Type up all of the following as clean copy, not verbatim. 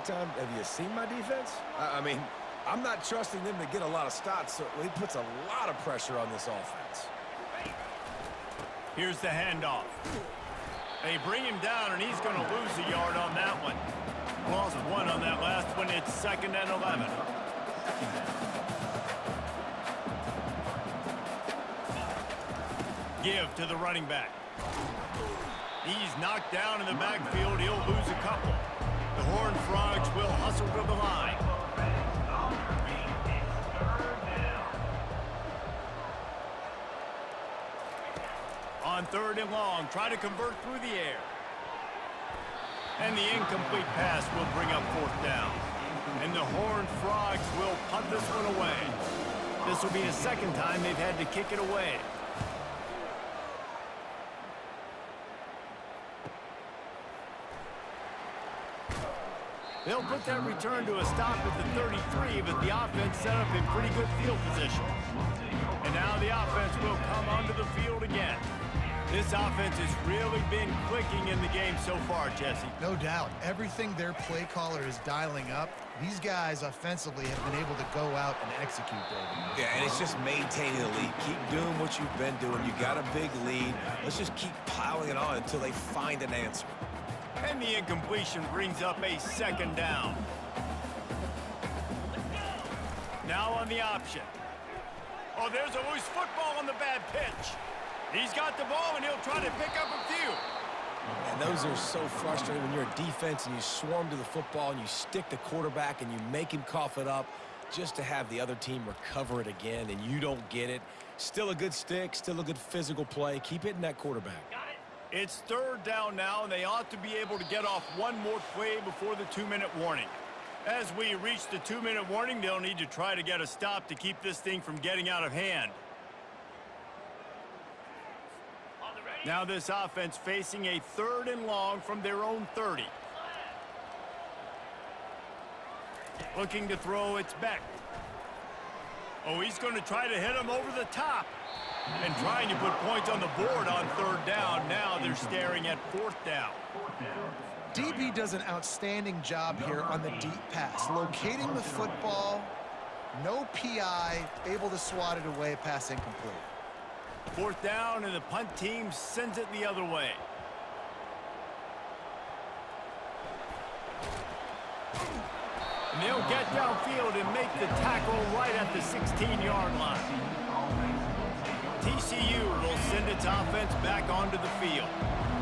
big time. Have you seen my defense? I mean, I'm not trusting them to get a lot of stops, so it puts a lot of pressure on this offense. Here's the handoff. They bring him down, and he's going to lose a yard on that one. Lost one on that last one. It's 2nd and 11. Give to the running back. He's knocked down in the backfield. He'll lose a couple. The Horned Frogs will hustle to the line. On 3rd and long, try to convert through the air. And the incomplete pass will bring up 4th down. And the Horned Frogs will punt this one away. This will be the 2nd time they've had to kick it away. They'll put that return to a stop at the 33, but the offense set up in pretty good field position. And now the offense will come onto the field again. This offense has really been clicking in the game so far, Jesse. No doubt. Everything their play caller is dialing up, these guys offensively have been able to go out and execute, David. Yeah, and it's just maintaining the lead. Keep doing what you've been doing. You got a big lead. Let's just keep piling it on until they find an answer. And the incompletion brings up a 2nd down. Now on the option. Oh, there's a loose football on the bad pitch. He's got the ball, and he'll try to pick up a few. And those are so frustrating when you're a defense and you swarm to the football and you stick the quarterback and you make him cough it up just to have the other team recover it again, and you don't get it. Still a good stick, still a good physical play. Keep hitting that quarterback. It's 3rd down now, and they ought to be able to get off one more play before the 2-minute warning. As we reach the 2-minute warning, they'll need to try to get a stop to keep this thing from getting out of hand. Now this offense facing a 3rd and long from their own 30. Looking to throw, it's Beck. Oh, he's going to try to hit him over the top. And trying to put points on the board on 3rd down. Now they're staring at 4th down. DB does an outstanding job here on the deep pass. Locating the football, no PI, able to swat it away, pass incomplete. 4th down, and the punt team sends it the other way. And they'll get downfield and make the tackle right at the 16-yard line. TCU will send its offense back onto the field.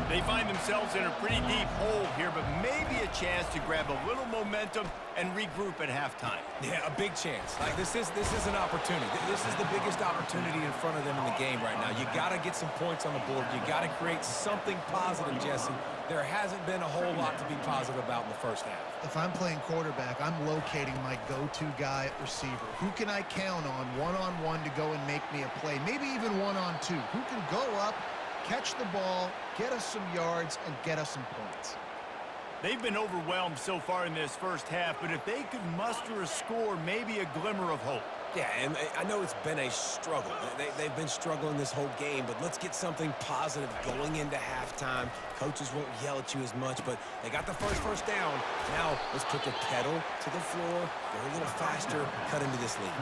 They find themselves in a pretty deep hole here, but maybe a chance to grab a little momentum and regroup at halftime. Yeah, a big chance. Like this is an opportunity. This is the biggest opportunity in front of them in the game right now. You got to get some points on the board. You got to create something positive, Jesse. There hasn't been a whole lot to be positive about in the first half. If I'm playing quarterback, I'm locating my go-to guy at receiver. Who can I count on one-on-one to go and make me a play? Maybe even one-on-two. Who can go up, catch the ball, get us some yards, and get us some points? They've been overwhelmed so far in this first half, but if they could muster a score, maybe a glimmer of hope. Yeah, and I know it's been a struggle. They've been struggling this whole game, but let's get something positive going into halftime. Coaches won't yell at you as much, but they got the first down. Now let's put the pedal to the floor, go a little faster, cut into this lead.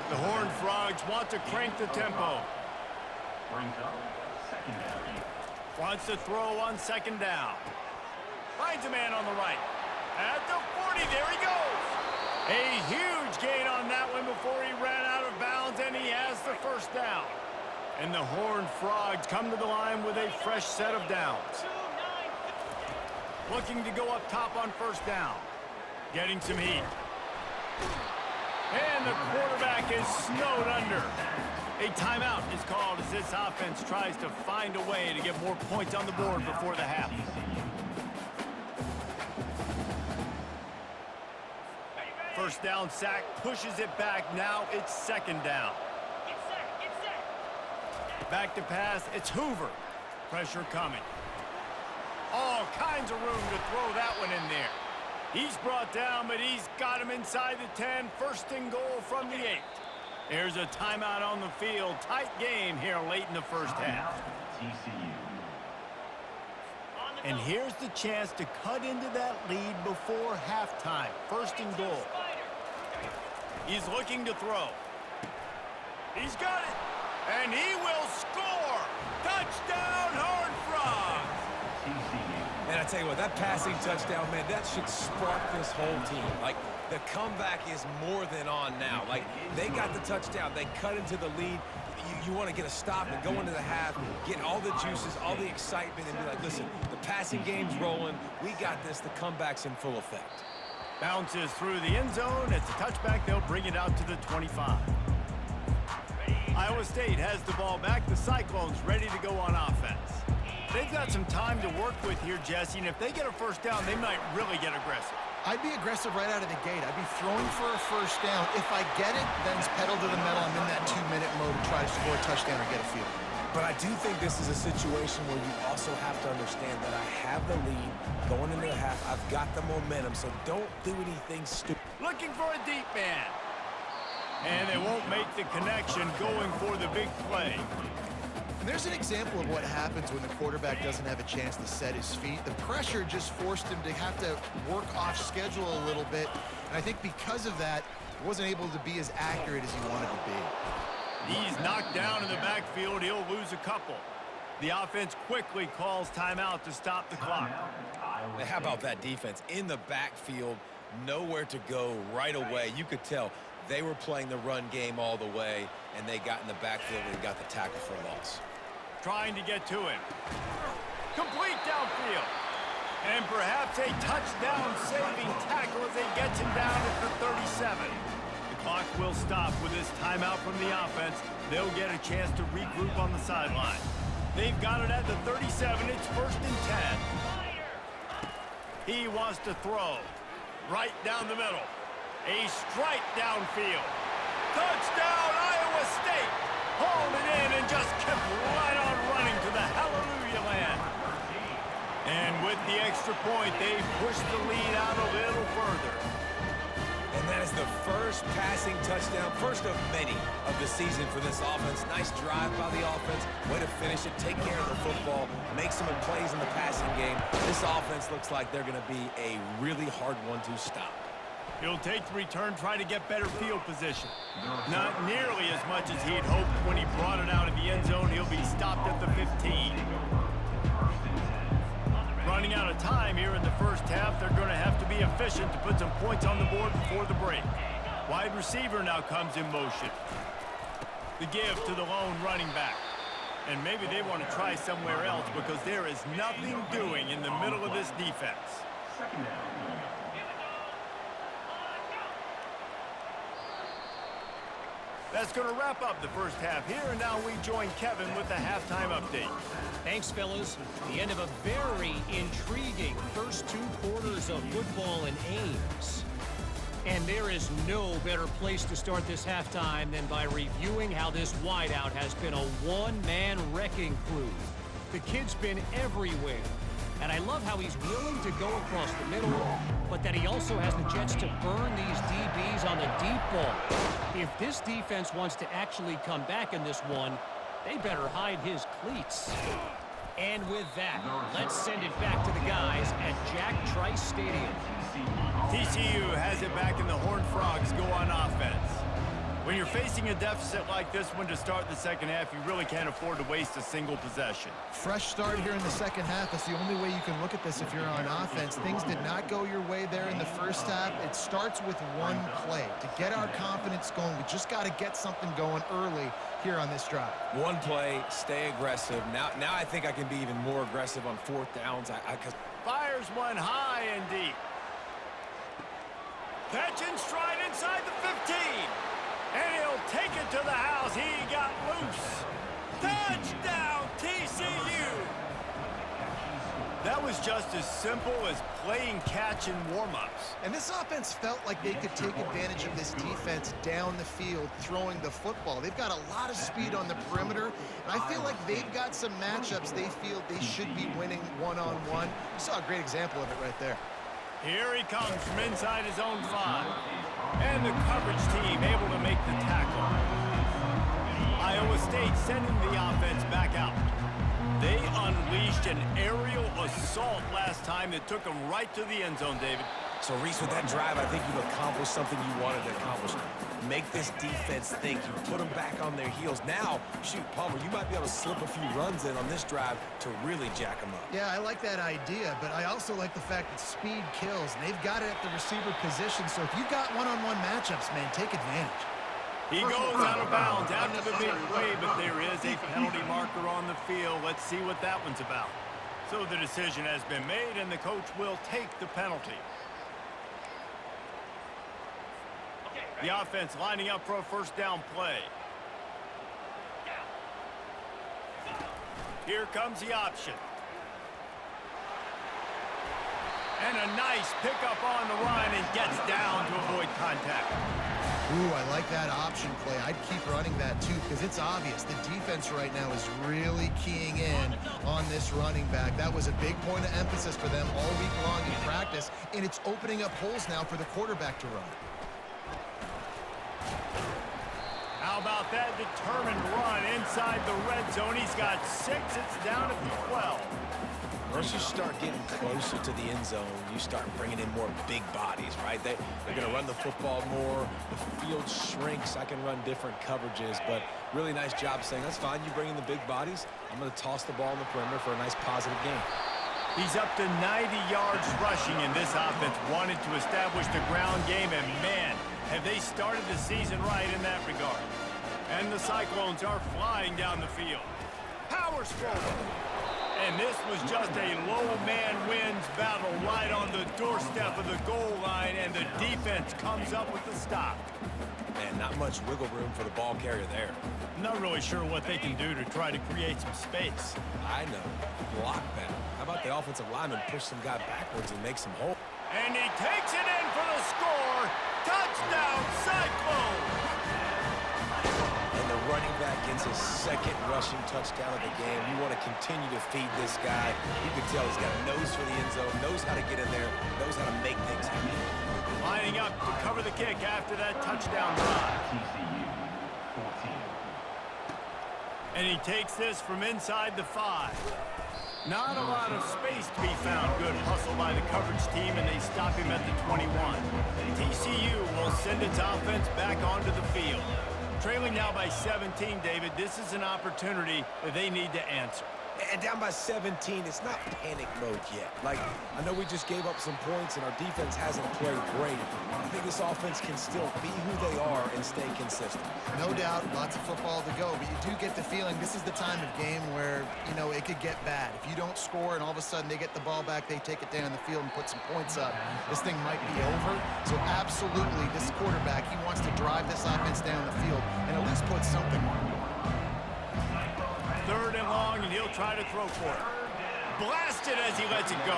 The Horned Frogs want to crank the tempo. Wants to throw on 2nd down. Finds a man on the right. At the 40, there he goes. A huge gain on that one before he ran out of bounds, and he has the 1st down. And the Horned Frogs come to the line with a fresh set of downs. Looking to go up top on 1st down. Getting some heat. And the quarterback is snowed under. A timeout is called as this offense tries to find a way to get more points on the board before the half. First down sack, pushes it back. Now it's 2nd down. Back to pass, it's Hoover. Pressure coming. All kinds of room to throw that one in there. He's brought down, but he's got him inside the 10. 1st and goal from the 8. There's a timeout on the field. Tight game here late in the first half. And here's the chance to cut into that lead before halftime. First and goal. He's looking to throw. He's got it. And he will score. Touchdown, Horned Frogs. And I tell you what, that passing touchdown, man, that should spark this whole team. Like, the comeback is more than on now. Like, they got the touchdown. They cut into the lead. You want to get a stop and go into the half, get all the juices, all the excitement, and be like, listen, the passing game's rolling. We got this. The comeback's in full effect. Bounces through the end zone. It's a touchback. They'll bring it out to the 25. Iowa State has the ball back. The Cyclones ready to go on offense. They've got some time to work with here, Jesse, and if they get a first down, they might really get aggressive. I'd be aggressive right out of the gate. I'd be throwing for a first down. If I get it, then it's pedal to the metal. I'm in that 2-minute mode to try to score a touchdown or get a field. But I do think this is a situation where you also have to understand that I have the lead going into the half. I've got the momentum, so don't do anything stupid. Looking for a deep man. And they won't make the connection going for the big play. And there's an example of what happens when the quarterback doesn't have a chance to set his feet. The pressure just forced him to have to work off schedule a little bit. And I think because of that, he wasn't able to be as accurate as he wanted to be. He's knocked down in the backfield. He'll lose a couple. The offense quickly calls timeout to stop the clock. Now, how about that defense? In the backfield, nowhere to go right away. You could tell they were playing the run game all the way, and they got in the backfield and got the tackle for a loss. Trying to get to him. Complete downfield. And perhaps a touchdown-saving tackle as they get him down at the 37. The clock will stop with this timeout from the offense. They'll get a chance to regroup on the sideline. They've got it at the 37. It's first and 10. He wants to throw. Right down the middle. A strike downfield. Touchdown, Iowa State. Hauled it in and just kept right on running to the hallelujah land. And with the extra point, they pushed the lead out a little further. And that is the first passing touchdown, first of many of the season for this offense. Nice drive by the offense. Way to finish it, take care of the football, make some plays in the passing game. This offense looks like they're going to be a really hard one to stop. He'll take the return, try to get better field position. Not nearly as much as he'd hoped when he brought it out of the end zone. He'll be stopped at the 15. Running out of time here in the first half. They're going to have to be efficient to put some points on the board before the break. Wide receiver now comes in motion. The give to the lone running back. And maybe they want to try somewhere else because there is nothing doing in the middle of this defense. That's going to wrap up the first half here, and now we join Kevin with the halftime update. Thanks, fellas. The end of a very intriguing first 2 quarters of football in Ames. And there is no better place to start this halftime than by reviewing how this wideout has been a one-man wrecking crew. The kid's been everywhere. And I love how he's willing to go across the middle, but that he also has the jets to burn these DBs on the deep ball. If this defense wants to actually come back in this one, they better hide his cleats. And with that, let's send it back to the guys at Jack Trice Stadium. TCU has it back, and the Horned Frogs go on offense. When you're facing a deficit like this one to start the second half, you really can't afford to waste a single possession. Fresh start here in the second half. That's the only way you can look at this if you're on offense. Things did not go your way there in the first half. It starts with one play. To get our confidence going, we just got to get something going early here on this drive. One play, stay aggressive. Now I think I can be even more aggressive on 4th downs. Fires one high and deep. Catch and stride inside the 15. And he'll take it to the house. He got loose. Touchdown, TCU. That was just as simple as playing catch in warm-ups. And this offense felt like they could take advantage of this defense down the field throwing the football. They've got a lot of speed on the perimeter, and I feel like they've got some matchups they feel they should be winning one-on-one. You saw a great example of it right there. Here he comes from inside his own 5. And the coverage team able to make the tackle. Iowa State sending the offense back out. They unleashed an aerial assault last time that took them right to the end zone, David. So, Reese, with that drive, I think you've accomplished something you wanted to accomplish. Make this defense think. You put them back on their heels. Now, shoot, Palmer, you might be able to slip a few runs in on this drive to really jack them up. Yeah, I like that idea, but I also like the fact that speed kills, and they've got it at the receiver position. So if you've got one-on-one matchups, man, take advantage. He goes out of bounds after the big play, but there is a penalty marker on the field. Let's see what that one's about. So the decision has been made, and the coach will take the penalty. The offense lining up for a first down play. Here comes the option. And a nice pickup on the run and gets down to avoid contact. Ooh, I like that option play. I'd keep running that too because it's obvious the defense right now is really keying in on this running back. That was a big point of emphasis for them all week long in practice, and it's opening up holes now for the quarterback to run. How about that determined run inside the red zone? He's got 6. It's down to 12. Once you start getting closer to the end zone, you start bringing in more big bodies, right? They're going to run the football more. The field shrinks. I can run different coverages, but really nice job saying, that's fine. You bring in the big bodies. I'm going to toss the ball in the perimeter for a nice positive game. He's up to 90 yards rushing, and this offense wanted to establish the ground game, and man, have they started the season right in that regard. And the Cyclones are flying down the field. Powers forward. And this was just a low man wins battle right on the doorstep of the goal line, and the defense comes up with the stop. And not much wiggle room for the ball carrier there. Not really sure what they can do to try to create some space. I know. Block better. How about the offensive lineman push some guy backwards and make some hole? And he takes it in for the score. Touchdown, Cyclones! And the running back gets his second rushing touchdown of the game. You want to continue to feed this guy. You can tell he's got a nose for the end zone, knows how to get in there, knows how to make things happen. Lining up to cover the kick after that touchdown drive. And he takes this from inside the 5. Not a lot of space to be found. Good hustle by the coverage team, and they stop him at the 21. TCU will send its offense back onto the field. Trailing now by 17, David. This is an opportunity that they need to answer. And down by 17, it's not panic mode yet. Like, I know we just gave up some points and our defense hasn't played great. I think this offense can still be who they are and stay consistent. No doubt, lots of football to go, but you do get the feeling this is the time of game where, you know, it could get bad. If you don't score and all of a sudden they get the ball back, they take it down the field and put some points up, this thing might be over. So absolutely, this quarterback, he wants to drive this offense down the field and at least put something on it. 3rd and long, and he'll try to throw for it. Blasted as he lets it go.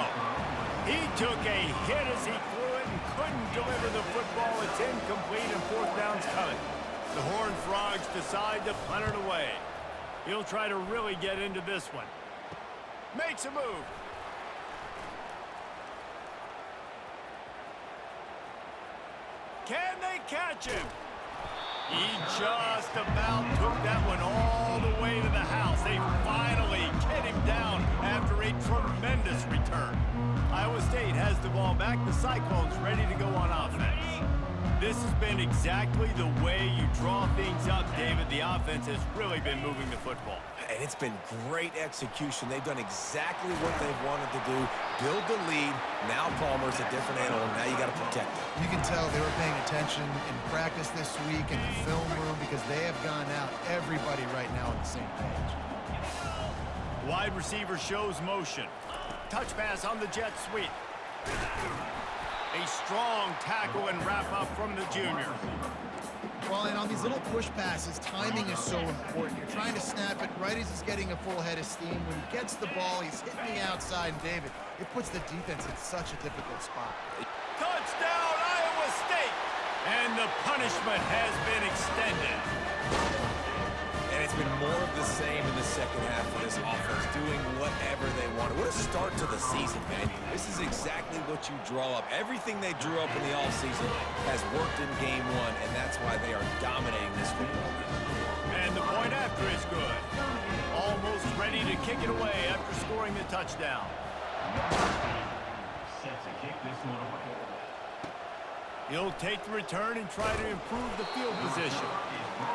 He took a hit as he threw it and couldn't deliver the football. It's incomplete, and 4th down's coming. The Horned Frogs decide to punt it away. He'll try to really get into this one. Makes a move. Can they catch him? He just about took that one all the way to the house. They finally get him down after a tremendous return. Iowa State has the ball back. The Cyclones ready to go on offense. This has been exactly the way you draw things up, David. The offense has really been moving the football. And it's been great execution. They've done exactly what they've wanted to do. Build the lead. Now Palmer's a different animal. Now you got to protect it. You can tell they were paying attention in practice this week in the film room because they have gone out, everybody right now on the same page. Wide receiver shows motion. Touch pass on the jet sweep. A strong tackle and wrap up from the junior. Well, and on these little push passes, timing is so important. You're trying to snap it right as he's getting a full head of steam. When he gets the ball, he's hitting the outside, and David, it puts the defense in such a difficult spot. Touchdown, Iowa State! And the punishment has been extended. And And it's been more of the same in the second half of this offense, doing whatever they wanted. What a start to the season, man. This is exactly what you draw up. Everything they drew up in the offseason has worked in game one, and that's why they are dominating this football game. And the point after is good. Almost ready to kick it away after scoring the touchdown. Set to kick this one away. He'll take the return and try to improve the field position.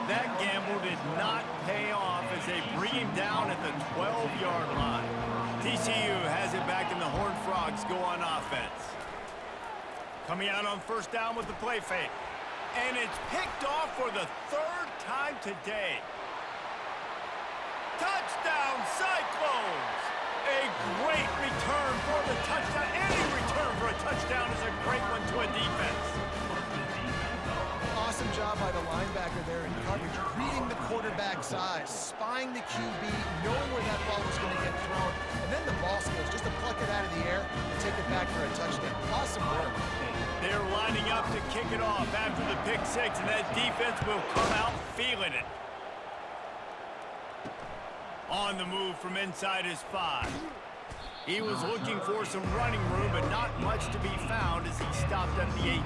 That gamble did not pay off as they bring him down at the 12-yard line. TCU has it back and the Horned Frogs go on offense. Coming out on first down with the play fake. And it's picked off for the third time today. Touchdown, Cyclones! A great return for the touchdown. Any return for a touchdown is a great one to a defense. Awesome job by the linebacker there in coverage, reading the quarterback's eyes, spying the QB, knowing where that ball was going to get thrown, and then the ball skills, just to pluck it out of the air and take it back for a touchdown. Awesome work. They're lining up to kick it off after the pick six, and that defense will come out feeling it. On the move from inside his 5. He was looking for some running room, but not much to be found as he stopped at the 18.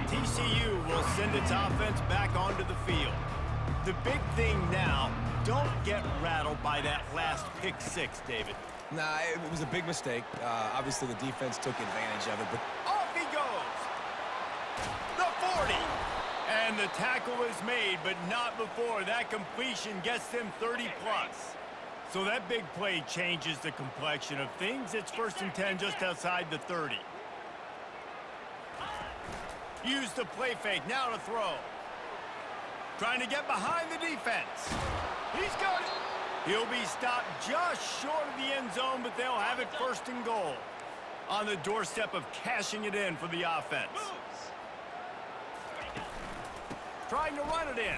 TCU will send its offense back onto the field. The big thing now, don't get rattled by that last pick six, David. Nah, it was a big mistake. Obviously, the defense took advantage of it, but Off he goes! The 40! And the tackle is made, but not before that completion gets them 30-plus. So that big play changes the complexion of things. It's 1st and 10 just outside the 30. Use the play fake, now to throw. Trying to get behind the defense. He's got it. He'll be stopped just short of the end zone, but they'll have it 1st and goal. On the doorstep of cashing it in for the offense. Trying to run it in.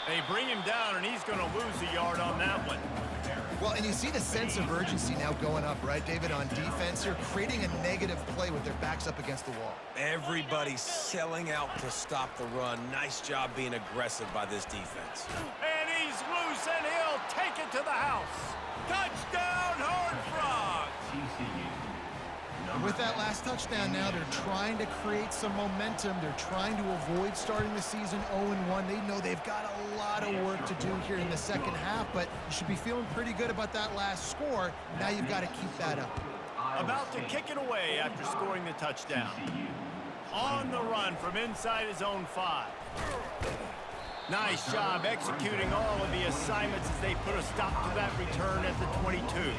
They bring him down, and he's going to lose a yard on that one. Well, and you see the sense of urgency now going up, right, David, on defense here, creating a negative play with their backs up against the wall. everybody's selling out to stop the run. Nice job being aggressive by this defense. And he's loose, and he'll take it to the house. Touchdown, Horned Frogs! With that last touchdown now, they're trying to create some momentum. They're trying to avoid starting the season 0-1. They know they've got a lot of work to do here in the second half, but you should be feeling pretty good about that last score. Now you've got to keep that up. About to kick it away after scoring the touchdown. On the run from inside his own 5. Nice job executing all of the assignments as they put a stop to that return at the 22.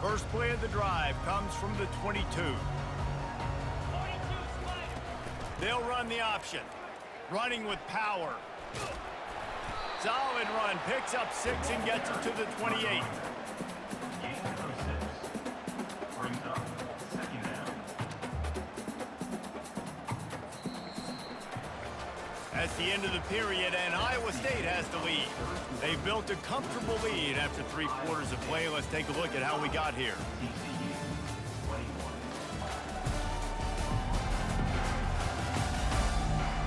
First play of the drive comes from the 22. They'll run the option. Running with power. Solid run. Picks up 6 and gets it to the 28. That's the end of the period, and Iowa State has the lead. They've built a comfortable lead after 3 quarters of play. Let's take a look at how we got here.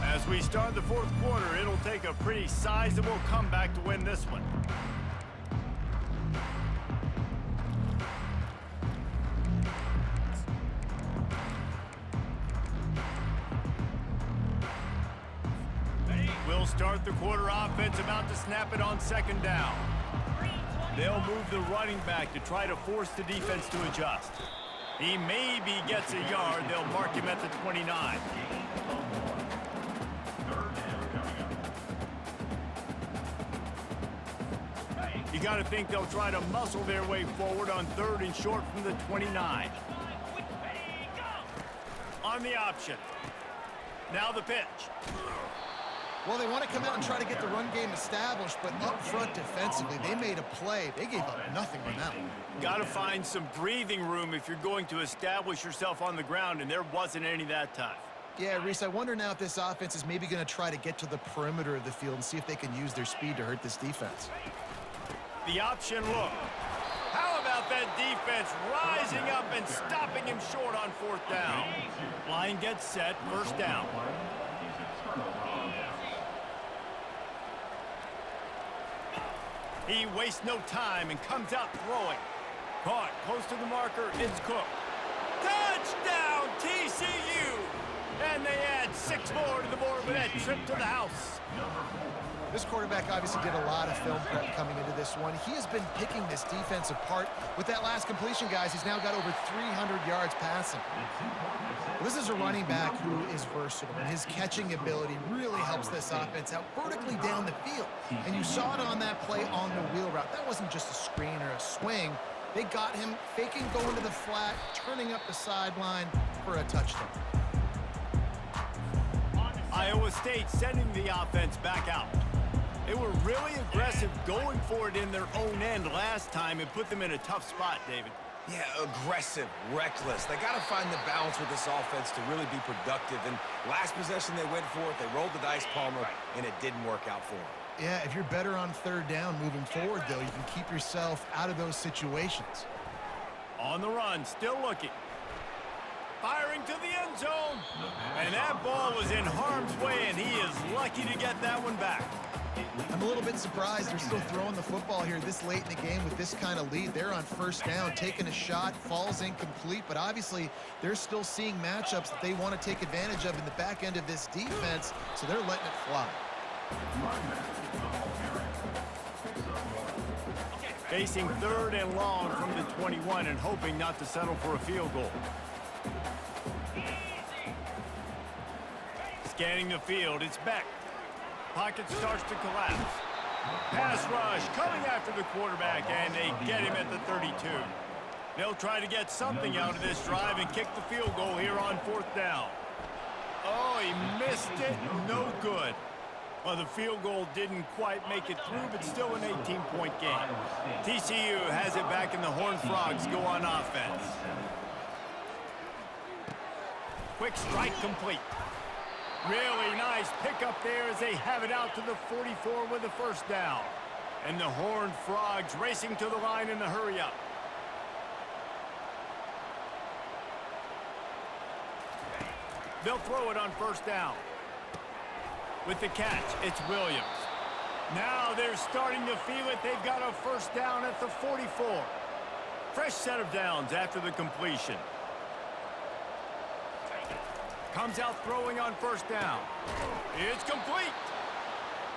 As we start the 4th quarter, it'll take a pretty sizable comeback to win this one. We'll start the quarter offense, about to snap it on 2nd down. They'll move the running back to try to force the defense to adjust. He maybe gets a yard. They'll mark him at the 29. You got to think they'll try to muscle their way forward on 3rd and short from the 29. On the option. Now the pitch. Well, they want to come out and try to get the run game established, but up front defensively, they made a play. They gave up nothing on that one. Got to find some breathing room if you're going to establish yourself on the ground, and there wasn't any that time. Yeah, Reese, I wonder now if this offense is maybe going to try to get to the perimeter of the field and see if they can use their speed to hurt this defense. The option look. How about that defense rising up and stopping him short on 4th down? Line gets set, 1st down. He wastes no time and comes out throwing. Caught close to the marker, it's Cook. Touchdown, TCU! And they add 6 more to the board with that trip to the house. This quarterback obviously did a lot of film prep coming into this one. He has been picking this defense apart. With that last completion, guys, he's now got over 300 yards passing. This is a running back who is versatile, and his catching ability really helps this offense out vertically down the field. And you saw it on that play on the wheel route. That wasn't just a screen or a swing. They got him faking going to the flat, turning up the sideline for a touchdown. Iowa State sending the offense back out. They were really aggressive going for it in their own end last time and put them in a tough spot, David. Yeah, aggressive, reckless. They got to find the balance with this offense to really be productive. And last possession they went for it, they rolled the dice, Palmer, and it didn't work out for them. Yeah, if you're better on 3rd down moving forward, though, you can keep yourself out of those situations. On the run, still looking. Firing to the end zone. And that ball was in harm's way, and he is lucky to get that one back. I'm a little bit surprised they're still throwing the football here this late in the game with this kind of lead. They're on 1st down, taking a shot, falls incomplete, but obviously they're still seeing matchups that they want to take advantage of in the back end of this defense, so they're letting it fly. Facing 3rd and long from the 21 and hoping not to settle for a field goal. Scanning the field, it's Beck. Pocket starts to collapse. Pass rush coming after the quarterback, and they get him at the 32. They'll try to get something out of this drive and kick the field goal here on 4th down. Oh, he missed it. No good. Well, the field goal didn't quite make it through, but still an 18-point game. TCU has it back, and the Horned Frogs go on offense. Quick strike complete. Really nice pickup there as they have it out to the 44 with the 1st down. And the Horned Frogs racing to the line in the hurry up. They'll throw it on 1st down. With the catch, it's Williams. Now they're starting to feel it. They've got a 1st down at the 44. Fresh set of downs after the completion. Comes out throwing on 1st down. It's complete.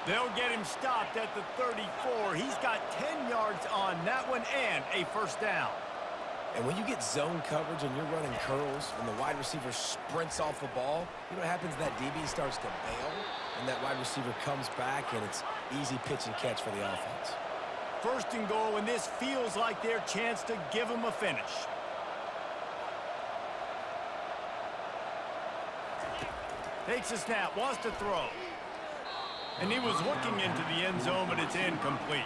They'll get him stopped at the 34. He's got 10 yards on that one and a 1st down. And when you get zone coverage and you're running curls and the wide receiver sprints off the ball, you know what happens? That DB starts to bail, and that wide receiver comes back, and it's easy pitch and catch for the offense. 1st and goal, and this feels like their chance to give them a finish. Takes a snap, wants to throw. And he was looking into the end zone, but it's incomplete.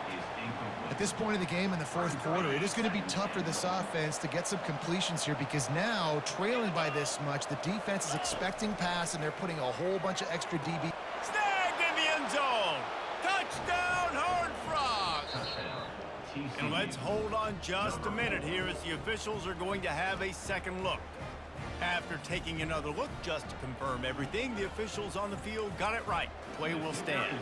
At this point of the game in the 4th quarter, it is going to be tough for this offense to get some completions here because now, trailing by this much, the defense is expecting pass, and they're putting a whole bunch of extra DB. Snagged in the end zone. Touchdown, Horned Frogs. And let's hold on just a minute here as the officials are going to have a 2nd look. After taking another look just to confirm everything, the officials on the field got it right. Play will stand.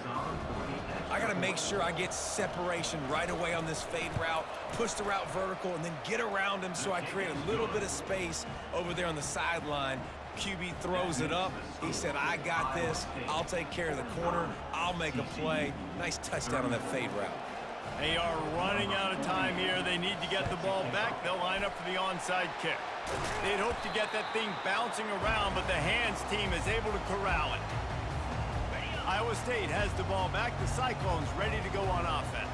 I got to make sure I get separation right away on this fade route, push the route vertical, and then get around him so I create a little bit of space over there on the sideline. QB throws it up. He said, I got this. I'll take care of the corner. I'll make a play. Nice touchdown on that fade route. They are running out of time here. They need to get the ball back. They'll line up for the onside kick. They'd hope to get that thing bouncing around, but the hands team is able to corral it. Iowa State has the ball back. The Cyclones ready to go on offense.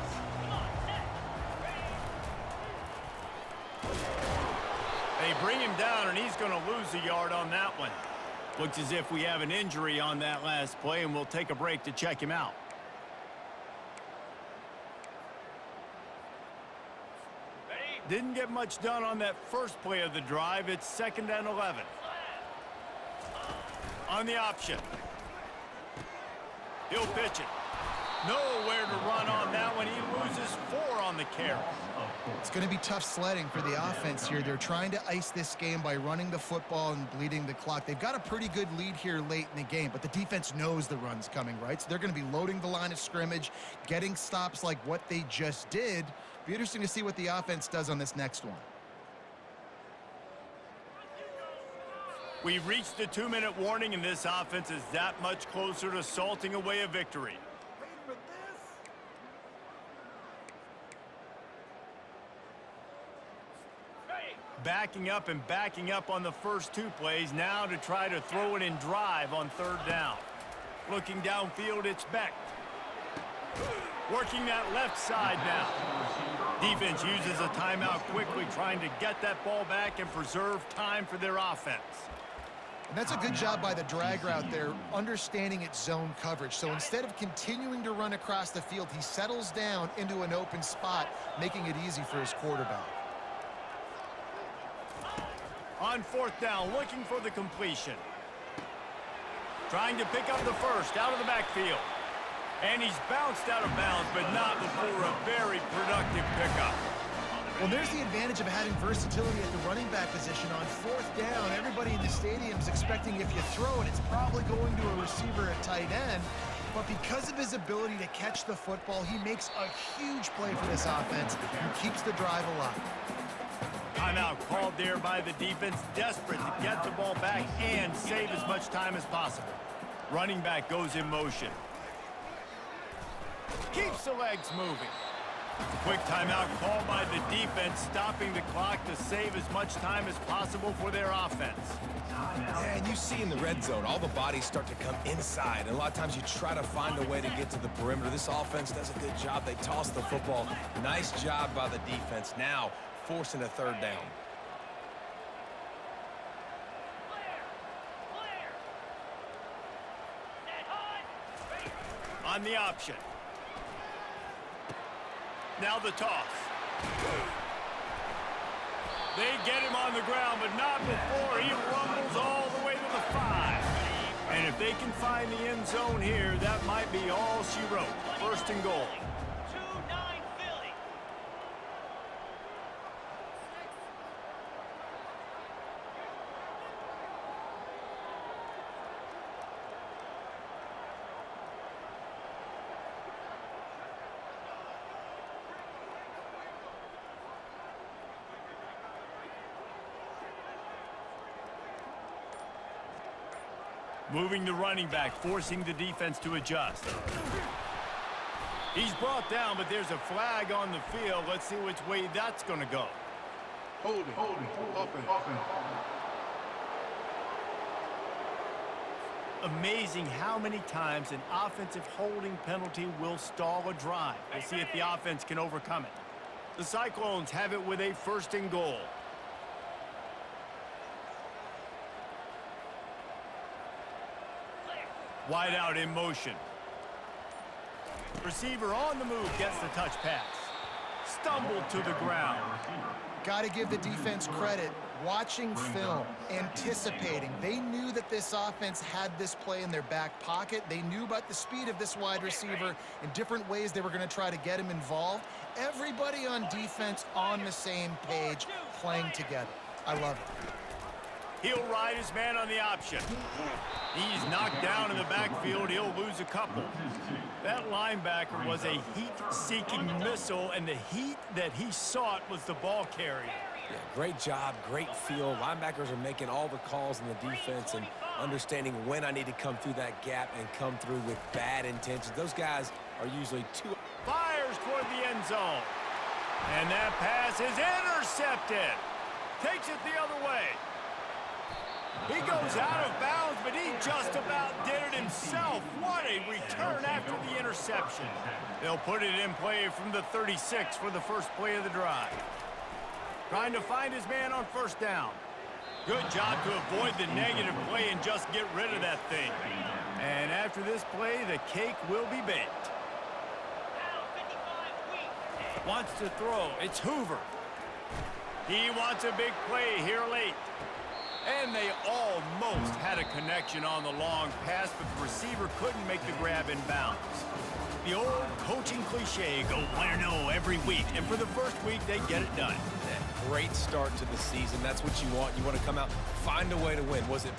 They bring him down, and he's going to lose a yard on that one. Looks as if we have an injury on that last play, and we'll take a break to check him out. Didn't get much done on that first play of the drive. It's 2nd and 11. On the option. He'll pitch it. Nowhere to run on that one. He loses 4 on the carry. It's going to be tough sledding for the offense here. They're trying to ice this game by running the football and bleeding the clock. They've got a pretty good lead here late in the game, but the defense knows the run's coming, right? So they're going to be loading the line of scrimmage, getting stops like what they just did. Be interesting to see what the offense does on this next one. We've reached the 2-minute warning, and this offense is that much closer to salting away a victory. Backing up and backing up on the first 2 plays, now to try to throw it in drive on 3rd down. Looking downfield, it's Beck. Working that left side now. Defense uses a timeout quickly, trying to get that ball back and preserve time for their offense. And that's a good job by the drag route there, understanding its zone coverage. So instead of continuing to run across the field, he settles down into an open spot, making it easy for his quarterback. On 4th down, looking for the completion. Trying to pick up the first out of the backfield. And he's bounced out of bounds, but not before a very productive pickup. Well, there's the advantage of having versatility at the running back position. On 4th down, everybody in the stadium is expecting if you throw it, it's probably going to a receiver at tight end. But because of his ability to catch the football, he makes a huge play for this offense and keeps the drive alive. Timeout called there by the defense, desperate to get the ball back and save as much time as possible. Running back goes in motion. Keeps the legs moving. Quick timeout called by the defense, stopping the clock to save as much time as possible for their offense. Yeah, and you see in the red zone, all the bodies start to come inside. And a lot of times you try to find a way to get to the perimeter. This offense does a good job. They toss the football. Nice job by the defense. Now forcing a 3rd down. On the option. Now the toss. They get him on the ground, but not before he rumbles all the way to the 5. And if they can find the end zone here, that might be all she wrote. 1st and goal. Moving the running back, forcing the defense to adjust. He's brought down, but there's a flag on the field. Let's see which way that's going to go. Hold it, open. Amazing how many times an offensive holding penalty will stall a drive. We'll see if the offense can overcome it. The Cyclones have it with a 1st and goal. Wide out in motion. Receiver on the move gets the touch pass. Stumbled to the ground. Got to give the defense credit. Watching film, anticipating. They knew that this offense had this play in their back pocket. They knew about the speed of this wide receiver in different ways they were going to try to get him involved. Everybody on defense on the same page, playing together. I love it. He'll ride his man on the option. He's knocked down in the backfield. He'll lose a couple. That linebacker was a heat-seeking missile, and the heat that he sought was the ball carrier. Yeah, great job, great feel. Linebackers are making all the calls in the defense and understanding when I need to come through that gap and come through with bad intentions. Those guys are usually too... Fires toward the end zone. And that pass is intercepted. Takes it the other way. He goes out of bounds, but he just about did it himself. What a return after the interception. They'll put it in play from the 36 for the first play of the drive. Trying to find his man on 1st down. Good job to avoid the negative play and just get rid of that thing. And after this play, the cake will be baked. Wants to throw. It's Hoover. He wants a big play here late. And they almost had a connection on the long pass, but the receiver couldn't make the grab in bounds. The old coaching cliche, go win or no every week. And for the first week, they get it done. Great start to the season. That's what you want. You want to come out, find a way to win. Was it